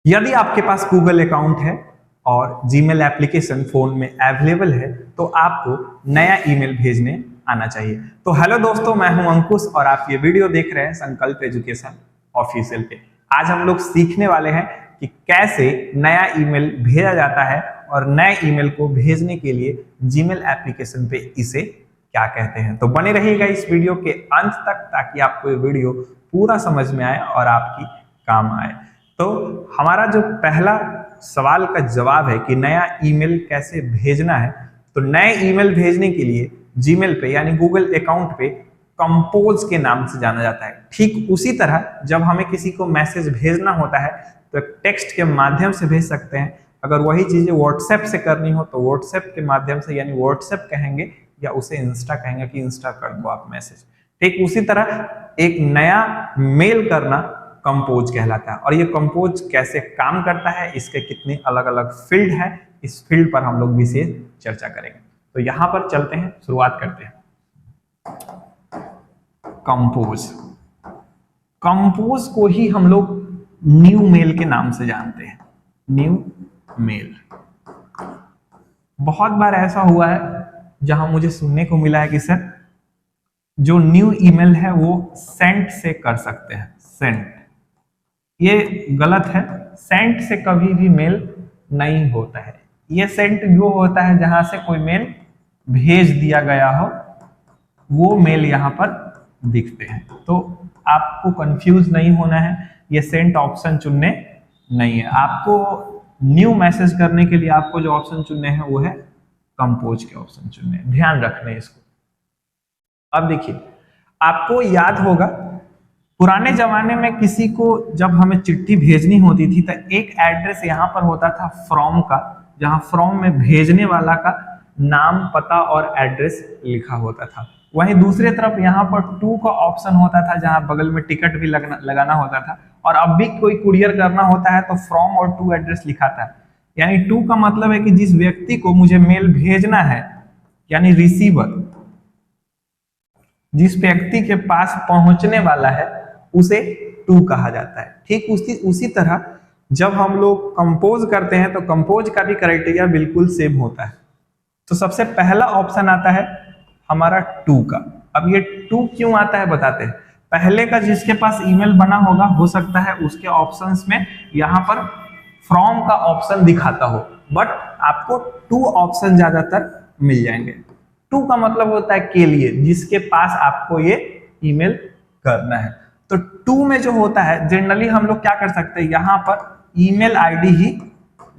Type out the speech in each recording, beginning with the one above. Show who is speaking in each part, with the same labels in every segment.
Speaker 1: यदि आपके पास Google account है और जीमेल एप्लीकेशन फोन में अवेलेबल है तो आपको नया ईमेल भेजने आना चाहिए। तो हेलो दोस्तों, मैं हूं अंकुश और आप ये वीडियो देख रहे हैं संकल्प एजुकेशन ऑफिशियल पे। आज हम लोग सीखने वाले हैं कि कैसे नया ईमेल भेजा जाता है और नए ईमेल को भेजने के लिए जीमेल एप्लीकेशन पे इसे क्या कहते हैं। तो बने रहिएगा इस वीडियो के अंत तक ताकि आपको ये वीडियो पूरा समझ में आए और आपकी काम आए। तो हमारा जो पहला सवाल का जवाब है कि नया ईमेल कैसे भेजना है, तो नए ईमेल भेजने के लिए जीमेल पे यानी गूगल अकाउंट पे कंपोज के नाम से जाना जाता है। ठीक उसी तरह जब हमें किसी को मैसेज भेजना होता है तो टेक्स्ट के माध्यम से भेज सकते हैं। अगर वही चीजें व्हाट्सएप से करनी हो तो व्हाट्सएप के माध्यम से यानी व्हाट्सएप कहेंगे या उसे इंस्टा कहेंगे कि इंस्टा कर दो आप मैसेज। ठीक उसी तरह एक नया मेल करना कंपोज कहलाता है। और ये कंपोज कैसे काम करता है, इसके कितने अलग अलग फील्ड है, इस फील्ड पर हम लोग विशेष चर्चा करेंगे। तो यहां पर चलते हैं, शुरुआत करते हैं। कंपोज, कंपोज को ही हम लोग न्यू मेल के नाम से जानते हैं। न्यू मेल, बहुत बार ऐसा हुआ है जहां मुझे सुनने को मिला है कि सर जो न्यू ईमेल है वो सेंट से कर सकते हैं। सेंट, ये गलत है। सेंट से कभी भी मेल नहीं होता है। ये सेंट वो होता है जहां से कोई मेल भेज दिया गया हो, वो मेल यहां पर दिखते हैं। तो आपको कंफ्यूज नहीं होना है, ये सेंट ऑप्शन चुनने नहीं है। आपको न्यू मैसेज करने के लिए आपको जो ऑप्शन चुनने हैं वो है कंपोज के ऑप्शन चुनने हैं। ध्यान रखना इसको। अब देखिए, आपको याद होगा पुराने जमाने में किसी को जब हमें चिट्ठी भेजनी होती थी तो एक एड्रेस यहां पर होता था फ्रॉम का, जहां फ्रॉम में भेजने वाला का नाम, पता और एड्रेस लिखा होता था। वहीं दूसरी तरफ यहाँ पर टू का ऑप्शन होता था जहां बगल में टिकट भी लगाना होता था। और अब भी कोई कुरियर करना होता है तो फ्रॉम और टू एड्रेस लिखा था। यानी टू का मतलब है कि जिस व्यक्ति को मुझे मेल भेजना है यानी रिसीवर, जिस व्यक्ति के पास पहुंचने वाला है उसे टू कहा जाता है। ठीक उसी तरह जब हम लोग कंपोज करते हैं तो कंपोज का भी क्राइटेरिया बिल्कुल सेम होता है। तो सबसे पहला ऑप्शन आता है हमारा टू का। अब ये टू क्यों आता है बताते हैं। पहले का जिसके पास ईमेल बना होगा हो सकता है उसके ऑप्शंस में यहाँ पर फ्रॉम का ऑप्शन दिखाता हो, बट आपको टू ऑप्शन ज्यादातर मिल जाएंगे। टू का मतलब होता है के लिए, जिसके पास आपको ये ईमेल करना है। तो टू में जो होता है जनरली हम लोग क्या कर सकते हैं, यहां पर ईमेल आईडी ही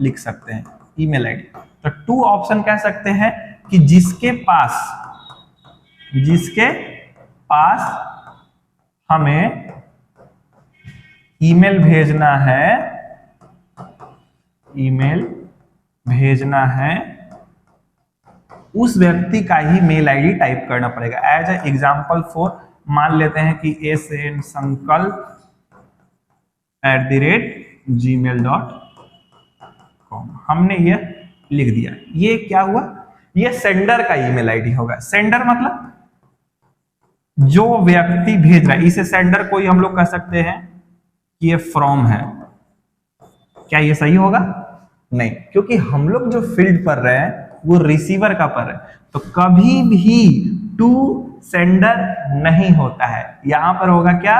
Speaker 1: लिख सकते हैं। ईमेल आईडी, तो टू ऑप्शन कह सकते हैं कि जिसके पास हमें ईमेल भेजना है उस व्यक्ति का ही मेल आईडी टाइप करना पड़ेगा। एज ए एग्जाम्पल फॉर मान लेते हैं कि sankalp@gmail.com हमने ये लिख दिया। ये क्या हुआ, ये सेंडर का ईमेल आईडी होगा। सेंडर मतलब जो व्यक्ति भेज रहा है, इसे सेंडर को ही हम लोग कह सकते हैं कि ये फ्रॉम है। क्या ये सही होगा? नहीं, क्योंकि हम लोग जो फील्ड पढ़ रहे हैं वो रिसीवर का पढ़ रहे हैं। तो कभी भी टू सेंडर नहीं होता है, यहां पर होगा क्या,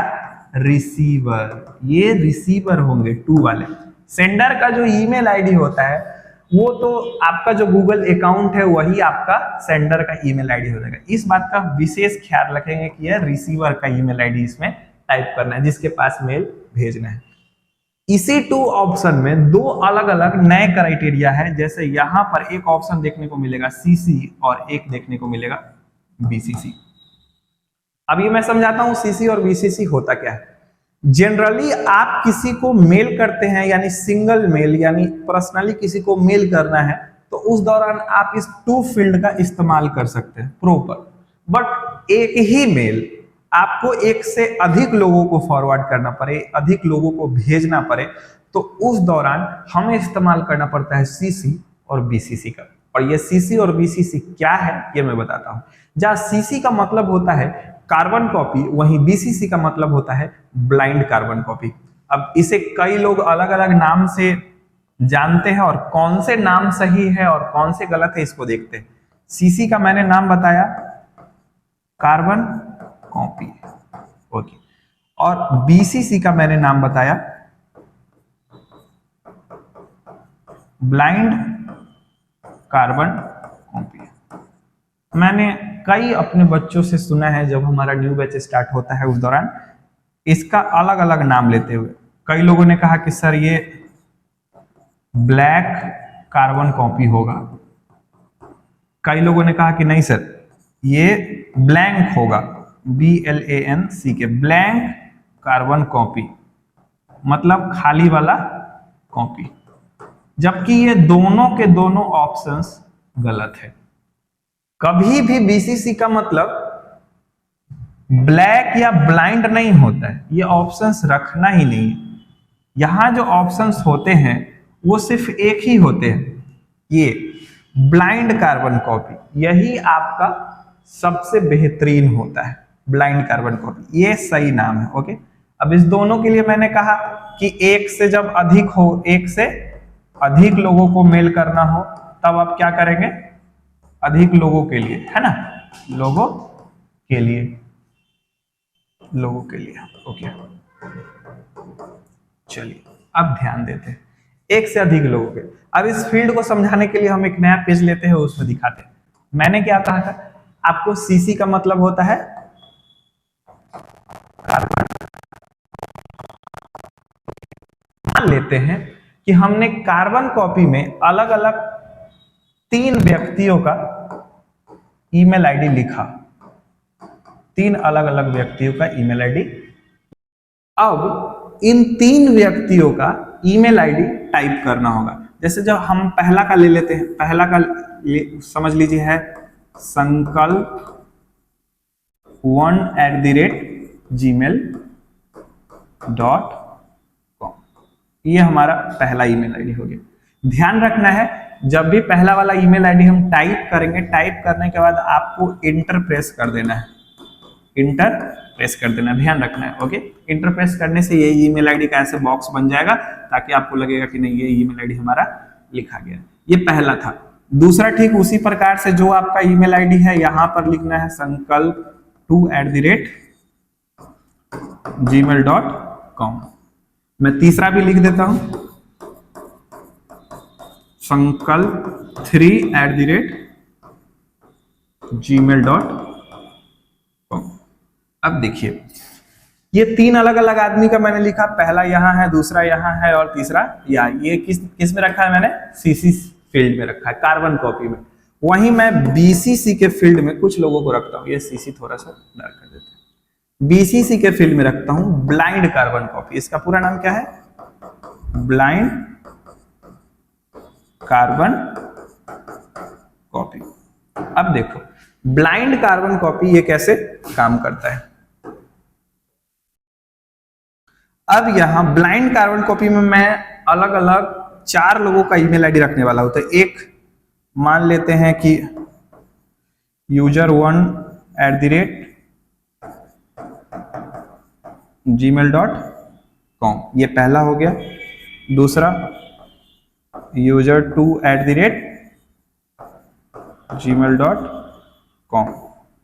Speaker 1: रिसीवर। ये रिसीवर होंगे टू वाले। सेंडर का जो ईमेल आईडी होता है वो तो आपका जो गूगल अकाउंट है वही आपका सेंडर का ईमेल आईडी हो जाएगा। इस बात का विशेष ख्याल रखेंगे कि यह रिसीवर का ईमेल आईडी इसमें टाइप करना है, जिसके पास मेल भेजना है। इसी टू ऑप्शन में दो अलग अलग नए क्राइटेरिया है। जैसे यहां पर एक ऑप्शन देखने को मिलेगा सीसी और एक देखने को मिलेगा बीसीसी। अब ये मैं समझाता हूं सीसी और बीसीसी होता क्या है। जनरली आप किसी को मेल करते हैं यानी सिंगल मेल, यानी पर्सनली किसी को मेल करना है तो उस दौरान आप इस टू फील्ड का इस्तेमाल कर सकते हैं प्रॉपर। बट एक ही मेल आपको एक से अधिक लोगों को फॉरवर्ड करना पड़े, अधिक लोगों को भेजना पड़े, तो उस दौरान हमें इस्तेमाल करना पड़ता है सीसी और बीसीसी का। और ये सीसी और बीसीसी क्या है ये मैं बताता हूं। जहां सीसी का मतलब होता है कार्बन कॉपी, वहीं बीसीसी का मतलब होता है ब्लाइंड कार्बन कॉपी। अब इसे कई लोग अलग अलग नाम से जानते हैं और कौन से नाम सही है और कौन से गलत है इसको देखते हैं। सीसी का मैंने नाम बताया कार्बन कॉपी, ओके, और बीसीसी का मैंने नाम बताया ब्लाइंड कार्बन कॉपी। मैंने कई अपने बच्चों से सुना है जब हमारा न्यू बैच स्टार्ट होता है उस दौरान इसका अलग अलग नाम लेते हुए कई लोगों ने कहा कि सर ये ब्लैक कार्बन कॉपी होगा, कई लोगों ने कहा कि नहीं सर ये ब्लैंक होगा, BLANC ब्लैंक कार्बन कॉपी मतलब खाली वाला कॉपी, जबकि ये दोनों के दोनों ऑप्शंस गलत है। कभी भी बीसीसी का मतलब ब्लैक या ब्लाइंड नहीं होता है, ये ऑप्शंस रखना ही नहीं है। यहां जो ऑप्शंस होते हैं वो सिर्फ एक ही होते हैं, ये ब्लाइंड कार्बन कॉपी, यही आपका सबसे बेहतरीन होता है, ब्लाइंड कार्बन कॉपी, ये सही नाम है। ओके, अब इस दोनों के लिए मैंने कहा कि एक से जब अधिक हो, एक से अधिक लोगों को मेल करना हो तब आप क्या करेंगे, अधिक लोगों के लिए, है ना, लोगों के लिए, लोगों के लिए। ओके, चलिए अब ध्यान देते हैं एक से अधिक लोगों के। अब इस फील्ड को समझाने के लिए हम एक नया पेज लेते हैं, उसमें दिखाते हैं। मैंने क्या कहा था आपको, सीसी का मतलब होता है कार्बन। मान लेते हैं कि हमने कार्बन कॉपी में अलग अलग 3 व्यक्तियों का ईमेल आईडी लिखा, 3 अलग अलग व्यक्तियों का ईमेल आईडी। अब इन 3 व्यक्तियों का ईमेल आईडी टाइप करना होगा। जैसे जब हम पहला का ले लेते हैं, पहला का समझ लीजिए है संकल्प 1@gmail.com, ये हमारा पहला ईमेल आईडी हो गया। ध्यान रखना है जब भी पहला वाला ईमेल आईडी हम टाइप करेंगे, टाइप करने के बाद आपको इंटर प्रेस कर देना है, इंटर प्रेस कर देना, ध्यान रखना है। ओके, इंटर प्रेस करने से ये ईमेल आईडी का ऐसे बॉक्स बन जाएगा ताकि आपको लगेगा कि नहीं ये ईमेल आईडी हमारा लिखा गया। ये पहला था। दूसरा ठीक उसी प्रकार से जो आपका ईमेल आईडी है यहां पर लिखना है संकल्प2@gmail.com। मैं तीसरा भी लिख देता हूं संकल्प3@gmail.com। अब देखिए ये 3 अलग अलग आदमी का मैंने लिखा, पहला यहाँ है, दूसरा यहाँ है और तीसरा यहाँ। ये किस में रखा है मैंने, सीसी फील्ड में रखा है, कार्बन कॉपी में। वहीं मैं बीसीसी के फील्ड में कुछ लोगों को रखता हूँ, ये सीसी थोड़ा सा डार्क कर देते हैं, बीसीसी के फील्ड में रखता हूं ब्लाइंड कार्बन कॉपी। इसका पूरा नाम क्या है, ब्लाइंड कार्बन कॉपी। अब देखो ब्लाइंड कार्बन कॉपी ये कैसे काम करता है। अब यहां ब्लाइंड कार्बन कॉपी में मैं अलग अलग 4 लोगों का ईमेल आईडी रखने वाला हूं। तो एक मान लेते हैं कि user1@gmail.com, ये पहला हो गया। दूसरा user2@gmail.com,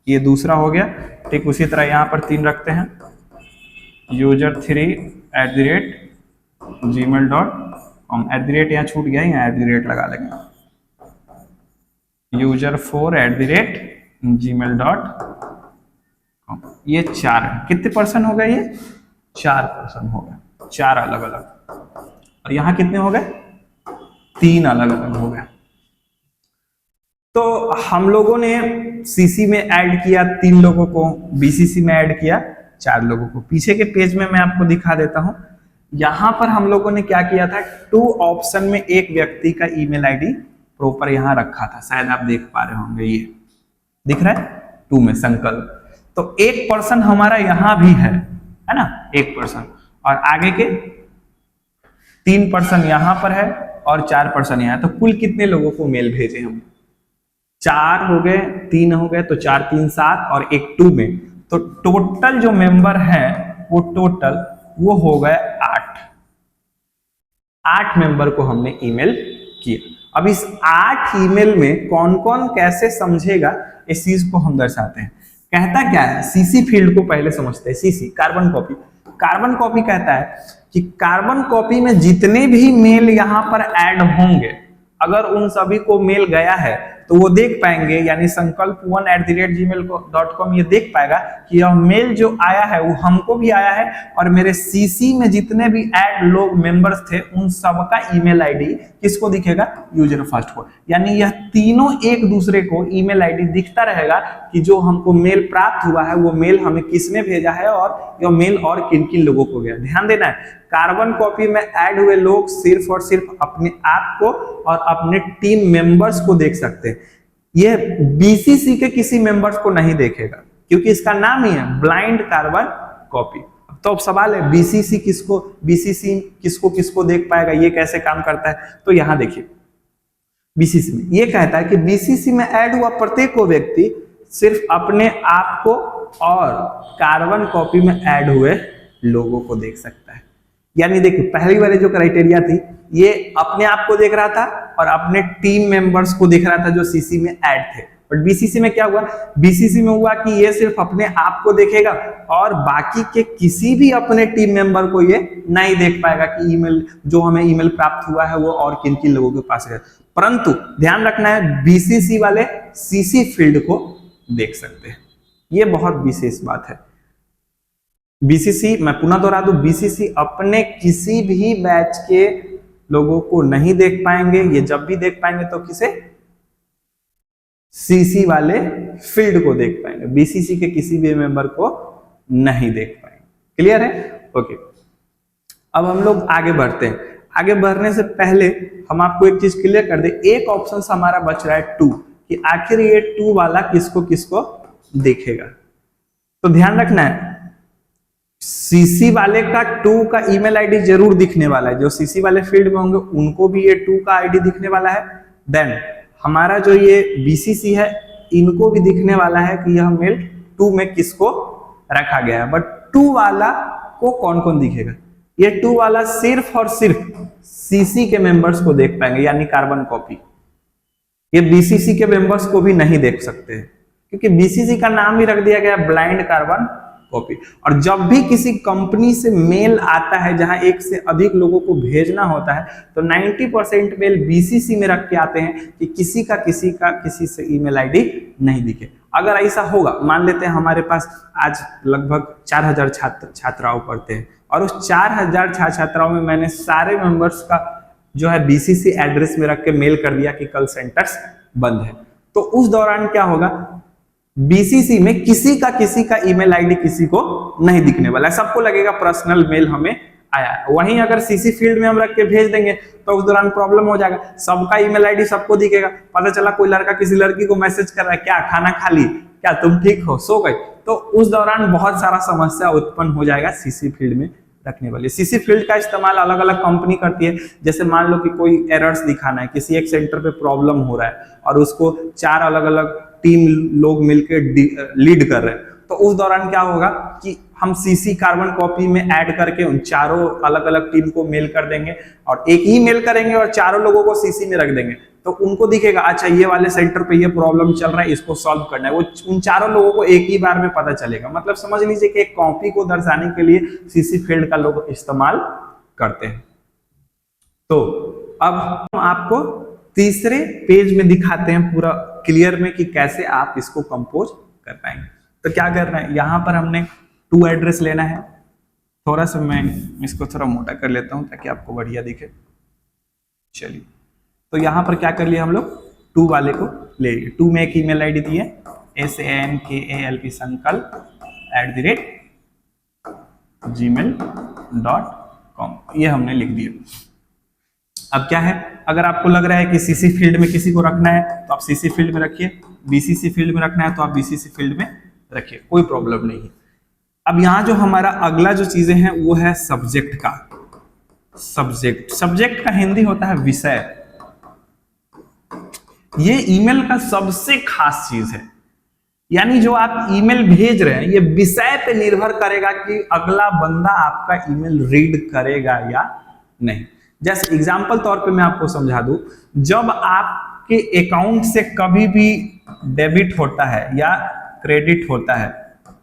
Speaker 1: ये दूसरा हो गया। ठीक उसी तरह यहां पर 3 रखते हैं, user3@gmail.com, @ यहाँ छूट गया, यहाँ @ लगा लेंगे, user4@gmail.com। ये 4 है। कितने पर्सन हो गए, ये 4 पर्सन हो गए, 4 अलग अलग। और यहाँ कितने हो गए, 3 अलग अलग हो गए। तो हम लोगों ने सीसी में ऐड किया 3 लोगों को, बीसीसी में ऐड किया 4 लोगों को। पीछे के पेज में मैं आपको दिखा देता हूं। यहां पर हम लोगों ने क्या किया था, 2 ऑप्शन में एक व्यक्ति का ईमेल आईडी प्रॉपर यहां रखा था, शायद आप देख पा रहे होंगे, ये दिख रहा है 2 में संकल्प। तो 1 पर्सन हमारा यहां भी है ना, 1 पर्सन, और आगे के 3 पर्सन यहां पर है और 4 पर्सन यहां। तो कुल कितने लोगों को मेल भेजे हम, 4 हो गए, 3 हो गए, तो 4 3 7 और 1 2 में। तो टोटल जो मेंबर है वो टोटल वो हो गए 8 मेंबर को हमने ईमेल किया। अब इस 8 ईमेल में कौन कौन कैसे समझेगा इस चीज को हम दर्शाते हैं। कहता क्या है, सीसी फील्ड को पहले समझते हैं। CC carbon copy. Carbon copy कहता है कि कार्बन कॉपी में जितने भी मेल यहां पर ऐड होंगे, अगर उन सभी को मेल गया है तो वो देख पाएंगे, यानी sankalp1@gmail.com ये देख पाएगा कि यह मेल जो आया है वो हमको भी आया है और मेरे सीसी में जितने भी ऐड लोग मेंबर्स थे उन सबका ईमेल आईडी किसको दिखेगा, यूजर फर्स्ट को। यानी यह तीनों एक दूसरे को ईमेल आईडी दिखता रहेगा कि जो हमको मेल प्राप्त हुआ है वो मेल हमें किसने भेजा है और यह मेल और किन किन लोगों को गया। ध्यान देना है, कार्बन कॉपी में ऐड हुए लोग सिर्फ और सिर्फ अपने आप को और अपने टीम मेंबर्स को देख सकते हैं। यह बीसीसी के किसी मेंबर्स को नहीं देखेगा क्योंकि इसका नाम ही है ब्लाइंड कार्बन कॉपी। तो अब सवाल है बीसीसी किसको किसको देख पाएगा, ये कैसे काम करता है। तो यहां देखिए बीसीसी में ये कहता है कि बीसीसी में ऐड हुआ प्रत्येक को व्यक्ति सिर्फ अपने आप को और कार्बन कॉपी में ऐड हुए लोगों को देख सकता है। यानी देखिए पहली वाली जो क्राइटेरिया थी ये अपने आप को देख रहा था और अपने टीम मेंबर्स को देख रहा था जो सीसी में ऐड थे। बट बीसीसी में क्या हुआ, बीसीसी में हुआ कि ये सिर्फ अपने आप को देखेगा और बाकी के किसी भी अपने टीम मेंबर को ये नहीं देख पाएगा कि ईमेल जो हमें ईमेल प्राप्त हुआ है वो और किन किन लोगों के पास है। परंतु ध्यान रखना है बीसीसी वाले सीसी फील्ड को देख सकते हैं। ये बहुत विशेष बात है। बीसीसी, मैं पुनः दोहरा दूं, बीसीसी अपने किसी भी बैच के लोगों को नहीं देख पाएंगे। ये जब भी देख पाएंगे तो किसे, सीसी वाले फील्ड को देख पाएंगे, बीसीसी के किसी भी मेंबर को नहीं देख पाएंगे। क्लियर है? ओके, अब हम लोग आगे बढ़ते हैं। आगे बढ़ने से पहले हम आपको एक चीज क्लियर कर दे, एक ऑप्शन हमारा बच रहा है 2, कि आखिर ये 2 वाला किसको किसको देखेगा। तो ध्यान रखना है सीसी वाले का 2 का ईमेल आईडी जरूर दिखने वाला है। जो सीसी वाले फील्ड में होंगे उनको भी ये 2 का आईडी दिखने वाला है। देन हमारा जो ये बीसीसी है इनको भी दिखने वाला है कि यह मेल 2 में किसको रखा गया है। बट 2 वाला को कौन कौन दिखेगा, ये 2 वाला सिर्फ और सिर्फ सीसी के मेंबर्स को देख पाएंगे, यानी कार्बन कॉपी। ये बीसीसी के मेंबर्स को भी नहीं देख सकते हैं क्योंकि बीसीसी का नाम ही रख दिया गया ब्लाइंड कार्बन कॉपी। और जब भी किसी कंपनी से मेल आता है जहां एक से अधिक लोगों को भेजना होता है तो 90% मेल बीसीसी में रख के आते हैं कि किसी से ईमेल आईडी नहीं दिखे। अगर ऐसा होगा, मान लेते हैं हमारे पास आज लगभग 4000 छात्राओं पढ़ते हैं और उस 4000 छात्राओं में मैंने सारे मेंबर्स का जो है बीसीसी एड्रेस में रख के मेल कर दिया कि कल सेंटर्स बंद है, तो उस दौरान क्या होगा, बीसीसी में किसी का ईमेल आईडी किसी को नहीं दिखने वाला है। सबको लगेगा पर्सनल मेल हमें आया है। वहीं अगर सीसी फील्ड में हम रख के भेज देंगे तो उस दौरान प्रॉब्लम हो जाएगा, सबका ईमेल आईडी सबको दिखेगा। पता चला कोई लड़का किसी लड़की को मैसेज कर रहा है, क्या खाना खा ली, क्या तुम ठीक हो, सो गए, तो उस दौरान बहुत सारा समस्या उत्पन्न हो जाएगा सीसी फील्ड में रखने वाली। सीसी फील्ड का इस्तेमाल अलग अलग कंपनी करती है। जैसे मान लो कि कोई एरर्स दिखाना है, किसी एक सेंटर पे प्रॉब्लम हो रहा है और उसको 4 अलग अलग टीम लोग मिलकर लीड कर रहे हैं, तो उस दौरान क्या होगा कि हम सीसी कार्बन कॉपी में ऐड करके उन चारों अलग अलग टीम को मेल कर देंगे और एक ही मेल करेंगे और चारों लोगों को सीसी में रख देंगे, तो उनको दिखेगा अच्छा ये वाले सेंटर पे ये प्रॉब्लम चल रहा है, इसको सॉल्व करना है। वो उन चारों लोगों को एक ही बार में पता चलेगा। मतलब समझ लीजिए कि एक कॉपी को दर्शाने के लिए सीसी फील्ड का लोग इस्तेमाल करते हैं। तो अब हम आपको तीसरे पेज में दिखाते हैं पूरा क्लियर में कि कैसे आप इसको कंपोज कर पाएंगे। तो क्या करना है, यहाँ पर हमने 2 एड्रेस लेना है। थोड़ा सा मैं इसको थोड़ा मोटा कर लेता हूँ ताकि आपको बढ़िया दिखे। चलिए, तो यहाँ पर क्या कर लिया हम लोग, 2 वाले को ले लिए। 2 में एक ईमेल आईडी दी है sankalp sankalp@gmail.com, ये हमने लिख दिया। अब क्या है, अगर आपको लग रहा है कि सीसी फील्ड में किसी को रखना है तो आप सीसी फील्ड में रखिए, बीसीसी फील्ड में रखना है तो आप बीसीसी फील्ड में रखिए, कोई प्रॉब्लम नहीं है। अब यहाँ जो हमारा अगला जो चीजें हैं वो है सब्जेक्ट का। सब्जेक्ट का हिंदी होता है विषय। ये ईमेल का सबसे खास चीज है। यानी जो आप ईमेल भेज रहे हैं ये विषय पे निर्भर करेगा कि अगला बंदा आपका ईमेल रीड करेगा या नहीं। जैसे एग्जांपल तौर पे मैं आपको समझा दूं, जब आपके अकाउंट से कभी भी डेबिट होता है या क्रेडिट होता है,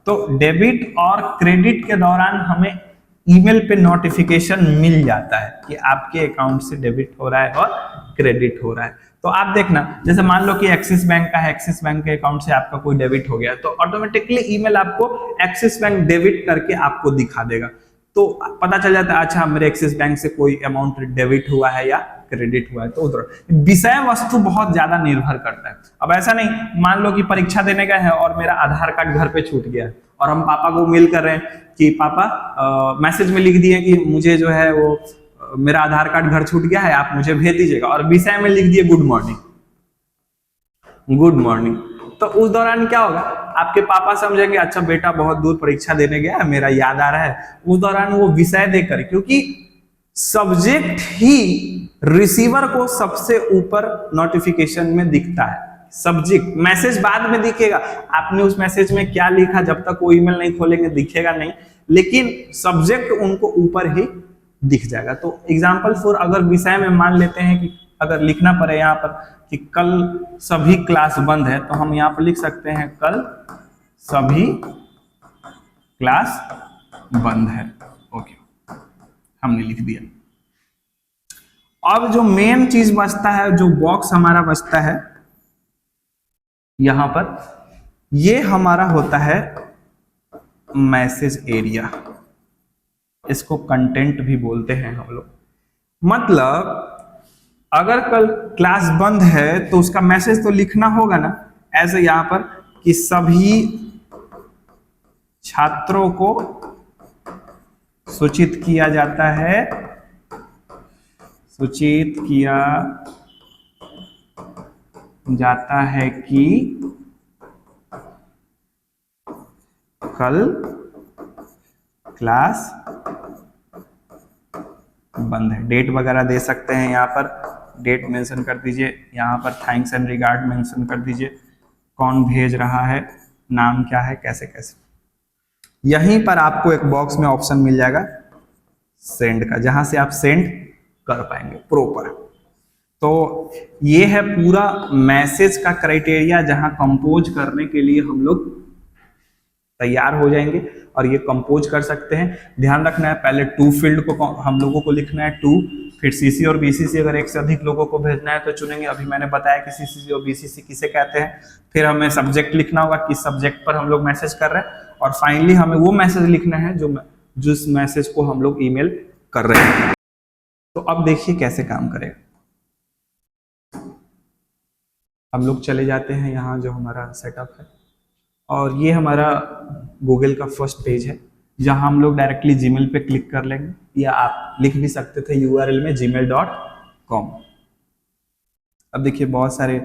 Speaker 1: तो डेबिट और क्रेडिट के दौरान हमें ईमेल पे नोटिफिकेशन मिल जाता है कि आपके अकाउंट से डेबिट हो रहा है और क्रेडिट हो रहा है। तो आप देखना, जैसे मान लो कि एक्सिस बैंक का है, एक्सिस बैंक के अकाउंट से आपका कोई डेबिट हो गया, तो ऑटोमेटिकली ईमेल आपको एक्सिस बैंक डेबिट करके आपको दिखा देगा। तो पता चल जाता है अच्छा मेरे एक्सिस बैंक से कोई अमाउंट डेबिट हुआ है या क्रेडिट हुआ है। तो उधर विषय वस्तु बहुत ज्यादा निर्भर करता है। अब ऐसा नहीं, मान लो कि परीक्षा देने गए हैं और मेरा आधार कार्ड घर पे छूट गया है और हम पापा को मेल कर रहे हैं कि पापा मैसेज में लिख दिए कि मुझे जो है वो मेरा आधार कार्ड घर छूट गया है, आप मुझे भेज दीजिएगा, और विषय में लिख दिए गुड मॉर्निंग, गुड मॉर्निंग। तो उस दौरान क्या होगा, आपके पापा समझेंगे अच्छा बेटा बहुत दूर परीक्षा देने गया है, मेरा याद आ रहा है। उस दौरान वो विषय देकर, क्योंकि सब्जेक्ट ही रिसीवर को सबसे ऊपर नोटिफिकेशन में दिखता है। सब्जेक्ट, मैसेज बाद में दिखेगा, आपने उस मैसेज में क्या लिखा जब तक वो ईमेल नहीं खोलेंगे दिखेगा नहीं, लेकिन सब्जेक्ट उनको ऊपर ही दिख जाएगा। तो एग्जाम्पल फॉर, अगर विषय में मान लेते हैं कि अगर लिखना पड़े यहाँ पर कि कल सभी क्लास बंद है, तो हम यहाँ पर लिख सकते हैं कल सभी क्लास बंद है। ओके, हमने लिख दिया। अब जो मेन चीज बचता है, जो बॉक्स हमारा बचता है यहां पर, ये हमारा होता है मैसेज एरिया। इसको कंटेंट भी बोलते हैं हम लोग। मतलब अगर कल क्लास बंद है तो उसका मैसेज तो लिखना होगा ना, ऐसे यहां पर कि सभी छात्रों को सूचित किया जाता है, सूचित किया जाता है कि कल क्लास बंद है। डेट वगैरह दे सकते हैं, यहाँ पर डेट मेंशन कर दीजिए, यहाँ पर थैंक्स एंड रिगार्ड मेंशन कर दीजिए, कौन भेज रहा है, नाम क्या है, कैसे कैसे। यहीं पर आपको एक बॉक्स में ऑप्शन मिल जाएगा सेंड का, जहां से आप सेंड कर पाएंगे प्रॉपर। तो ये है पूरा मैसेज का क्राइटेरिया, जहां कंपोज करने के लिए हम लोग तैयार हो जाएंगे और ये कंपोज कर सकते हैं। ध्यान रखना है, पहले टू फील्ड को हम लोगों को लिखना है, टू, फिर सीसी और बीसीसी, अगर एक से अधिक लोगों को भेजना है तो चुनेंगे। अभी मैंने बताया कि सीसी और बीसीसी किसे कहते हैं। फिर हमें सब्जेक्ट लिखना होगा, किस सब्जेक्ट पर हम लोग मैसेज कर रहे हैं, और फाइनली हमें वो मैसेज लिखना है जिस मैसेज को हम लोग ईमेल कर रहे हैं। तो अब देखिए कैसे काम करेगा। हम लोग चले जाते हैं यहाँ जो हमारा सेटअप है, और ये हमारा गूगल का फर्स्ट पेज है, जहां हम लोग डायरेक्टली जीमेल पे क्लिक कर लेंगे, या आप लिख भी सकते थे यूआरएल में gmail.com। अब देखिए बहुत सारे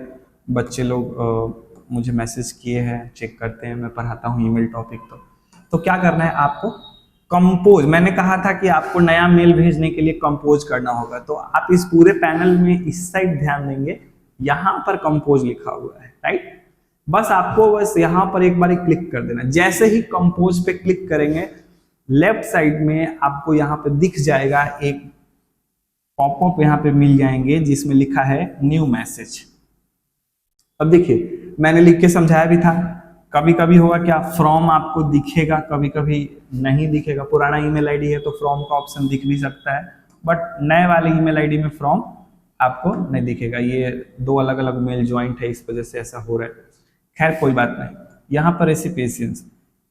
Speaker 1: बच्चे लोग मुझे मैसेज किए हैं, चेक करते हैं, मैं पढ़ाता हूँ ईमेल टॉपिक। तो क्या करना है आपको, कंपोज, मैंने कहा था कि आपको नया मेल भेजने के लिए कंपोज करना होगा। तो आप इस पूरे पैनल में इस साइड ध्यान देंगे, यहां पर कंपोज लिखा हुआ है, राइट। बस आपको बस यहां पर एक बार क्लिक कर देना। जैसे ही कंपोज पे क्लिक करेंगे, लेफ्ट साइड में आपको यहां पे दिख जाएगा एक पॉपअप, यहां पे मिल जाएंगे जिसमें लिखा है न्यू मैसेज। अब देखिए मैंने लिख के समझाया भी था, कभी कभी होगा क्या, फ्रॉम आपको दिखेगा, कभी कभी नहीं दिखेगा। पुराना ईमेल आईडी है तो फ्रॉम का ऑप्शन दिख भी सकता है, बट नए वाले ईमेल आईडी में फ्रॉम आपको नहीं दिखेगा। ये दो अलग अलग मेल ज्वाइंट है, इस वजह से ऐसा हो रहा है। खैर कोई बात नहीं, यहाँ पर रेसिपिएंट्स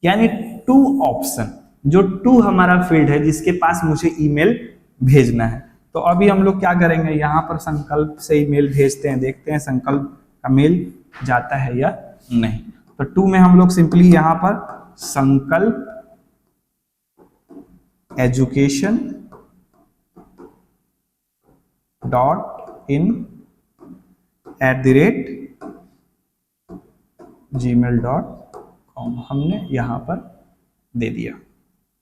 Speaker 1: यानी टू ऑप्शन, जो टू हमारा फील्ड है जिसके पास मुझे ईमेल भेजना है। तो अभी हम लोग क्या करेंगे, यहाँ पर संकल्प से ईमेल भेजते हैं, देखते हैं संकल्प का मेल जाता है या नहीं। तो टू में हम लोग सिंपली यहाँ पर संकल्प एजुकेशन .in@gmail.com हमने यहां पर दे दिया।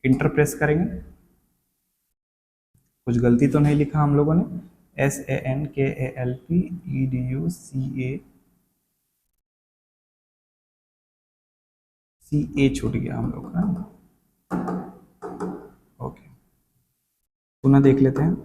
Speaker 1: इंटर प्रेस करेंगे, कुछ गलती तो नहीं लिखा हम लोगों ने, SANKALPEDUCA CA छूट गया हम लोग का। ओके, पुनः देख लेते हैं।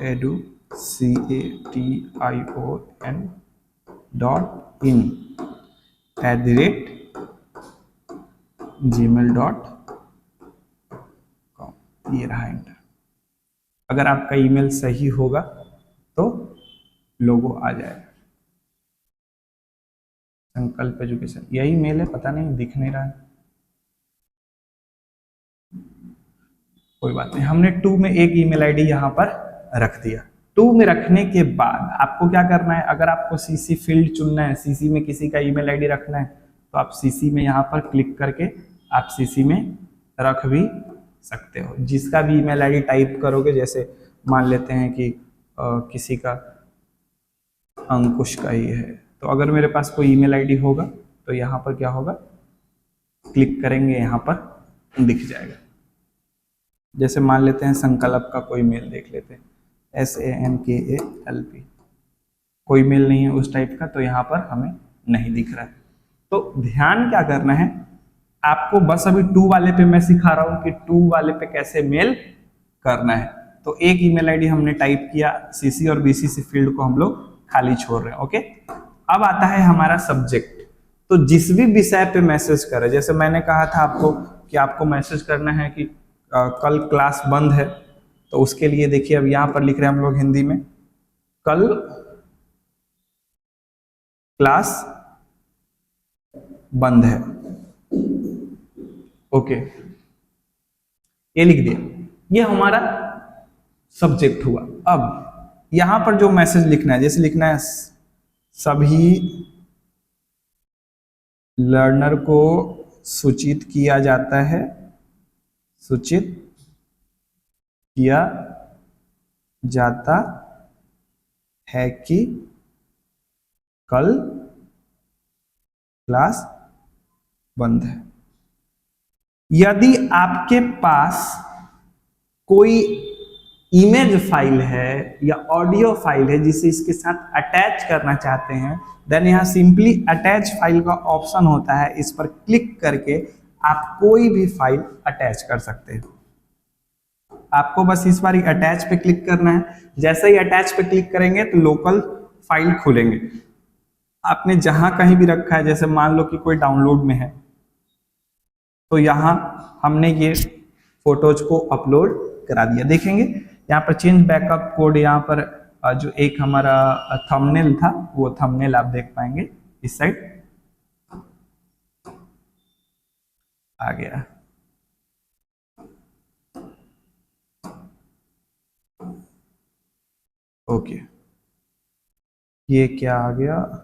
Speaker 1: edu CATION.in@gmail.com, ये रहा एंटर। अगर आपका ईमेल सही होगा तो लोगो आ जाएगा। संकल्प एजुकेशन, यही मेल है, पता नहीं दिख नहीं रहा है, कोई बात नहीं। हमने 2 में एक ईमेल आईडी यहाँ पर रख दिया। 2 में रखने के बाद आपको क्या करना है, अगर आपको सीसी फील्ड चुनना है, सीसी में किसी का ईमेल आईडी रखना है, तो आप सीसी में यहाँ पर क्लिक करके आप सीसी में रख भी सकते हो। जिसका भी ईमेल आईडी टाइप करोगे, जैसे मान लेते हैं कि किसी का अंकुश का ही है, तो अगर मेरे पास कोई ईमेल आईडी होगा तो यहाँ पर क्या होगा, क्लिक करेंगे यहाँ पर दिख जाएगा। जैसे मान लेते हैं संकल्प का कोई मेल देख लेते हैं, SANKALP, कोई मेल नहीं है उस टाइप का, तो यहाँ पर हमें नहीं दिख रहा है। तो ध्यान क्या करना है आपको, बस अभी 2 वाले पे मैं सिखा रहा हूँ कि 2 वाले पे कैसे मेल करना है। तो एक ईमेल आईडी हमने टाइप किया, CC और BCC फील्ड को हम लोग खाली छोड़ रहे हैं। ओके, अब आता है हमारा सब्जेक्ट। तो जिस भी विषय पे मैसेज करे, जैसे मैंने कहा था आपको कि आपको मैसेज करना है कि कल क्लास बंद है, तो उसके लिए देखिए अब यहाँ पर लिख रहे हैं हम लोग हिंदी में, कल क्लास बंद है। ओके, ये लिख दिया, ये हमारा सब्जेक्ट हुआ। अब यहां पर जो मैसेज लिखना है, जैसे लिखना है सभी लर्नर को सूचित किया जाता है, सूचित किया जाता है कि कल क्लास बंद है। यदि आपके पास कोई इमेज फाइल है या ऑडियो फाइल है जिसे इसके साथ अटैच करना चाहते हैं, देन यहाँ सिंपली अटैच फाइल का ऑप्शन होता है, इस पर क्लिक करके आप कोई भी फाइल अटैच कर सकते हैं। आपको बस इस बार अटैच पे क्लिक करना है। जैसे ही अटैच पे क्लिक करेंगे तो लोकल फाइल खुलेंगे। आपने जहां कहीं भी रखा है, जैसे मान लो कि कोई डाउनलोड में है, तो यहाँ हमने ये फोटोज को अपलोड करा दिया। देखेंगे यहाँ पर चेंज बैकअप कोड, यहाँ पर जो एक हमारा थंबनेल था वो थंबनेल आप देख पाएंगे इस साइड आ गया। ओके, ये क्या आ गया,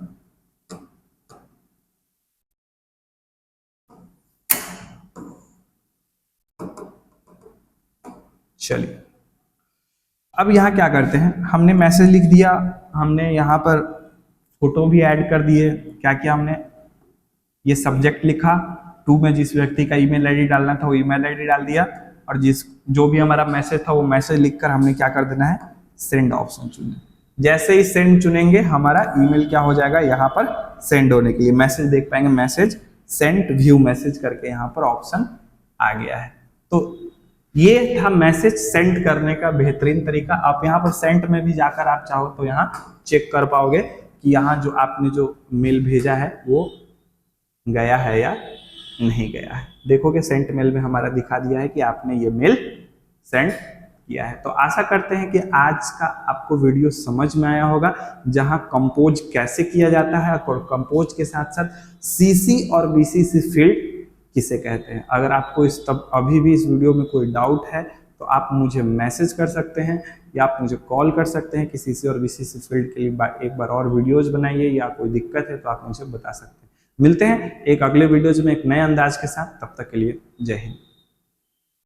Speaker 1: चलिए अब यहाँ क्या करते हैं, हमने मैसेज लिख दिया, हमने यहाँ पर फोटो भी ऐड कर दिए। क्या किया हमने, ये सब्जेक्ट लिखा, 2 में जिस व्यक्ति का ईमेल आईडी डालना था वो ईमेल आईडी डाल दिया, और जो भी हमारा मैसेज था वो मैसेज लिखकर हमने क्या कर देना है, सेंड ऑप्शन चुने। जैसे ही सेंड चुनेंगे हमारा ईमेल क्या हो जाएगा, यहाँ पर सेंड होने के लिए मैसेज देख पाएंगे, मैसेज सेंट व्यू मैसेज करके यहाँ पर ऑप्शन आ गया है। तो ये था मैसेज सेंड करने का बेहतरीन तरीका। आप यहाँ पर सेंट में भी जाकर आप चाहो तो यहाँ चेक कर पाओगे कि यहाँ जो आपने जो मेल भेजा है वो गया है या नहीं गया है। देखोगे सेंट मेल में हमारा दिखा दिया है कि आपने ये मेल सेंड किया है। तो आशा करते हैं कि आज का आपको वीडियो समझ में आया होगा, जहां कंपोज कैसे किया जाता है और कंपोज के साथ साथ CC और BCC फील्ड किसे कहते हैं। अगर आपको अभी भी इस वीडियो में कोई डाउट है तो आप मुझे मैसेज कर सकते हैं या आप मुझे कॉल कर सकते हैं कि CC और BCC फील्ड के लिए एक बार और वीडियोज बनाइए, या कोई दिक्कत है तो आप मुझे बता सकते हैं। मिलते हैं एक अगले वीडियोज में एक नए अंदाज के साथ, तब तक के लिए जय हिंद।